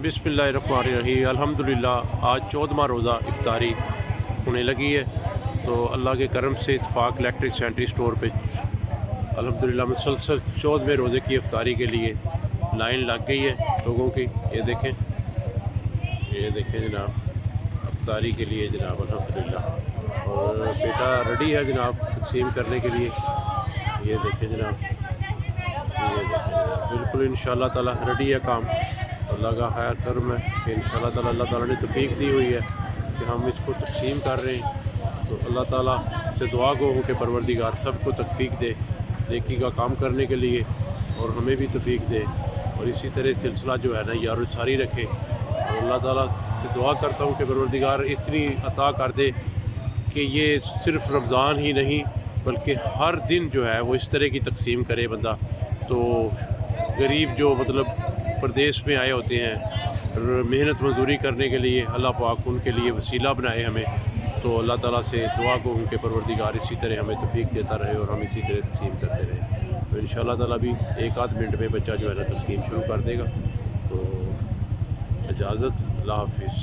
बिस्मिल्लाहिर्रहमानिर्रहीम। अल्हम्दुलिल्लाह आज 14वां रोज़ा इफ्तारी होने लगी है। तो अल्लाह के करम से इत्तेफाक इलेक्ट्रिक सेंट्री स्टोर पे अल्हम्दुलिल्लाह मुसलसल 14वें रोज़े की इफ्तारी के लिए लाइन लग गई है लोगों की। ये देखें जनाब, इफ्तारी के लिए जनाब अल्हम्दुलिल्लाह। और बेटा रेडी है जनाब तकसीम करने के लिए। ये देखें जनाब, बिल्कुल इंशाअल्लाह ताला रेडी है काम। अल्लाह का खैर करम है कि इंशाअल्लाह ताला अल्लाह ताला ने तौफीक दी हुई है कि हम इसको तकसीम कर रहे हैं। तो अल्लाह ताला से दुआ गो हो कि परवरदिगार सबको तौफीक दे नेकी का काम करने के लिए और हमें भी तौफीक दे और इसी तरह सिलसिला जो है ना यार सारी रखे। और अल्लाह ताला से दुआ करता हूँ कि परवरदिगार इतनी अता कर दे कि ये सिर्फ़ रमज़ान ही नहीं बल्कि हर दिन जो है वो इस तरह की तकसीम करे बंदा। तो गरीब जो मतलब प्रदेश में आए होते हैं मेहनत मजदूरी करने के लिए, अल्लाह पाक उनके लिए वसीला बनाए हमें। तो अल्लाह ताला से दुआ को उनके परवरदिगार इसी तरह हमें तौफीक देता रहे और हम इसी तरह तकसीम करते रहे। तो इंशाअल्लाह ताला भी एक आध मिनट में बच्चा जो है ना तकसीम शुरू कर देगा। तो इजाज़त, अल्लाह हाफ़िज़।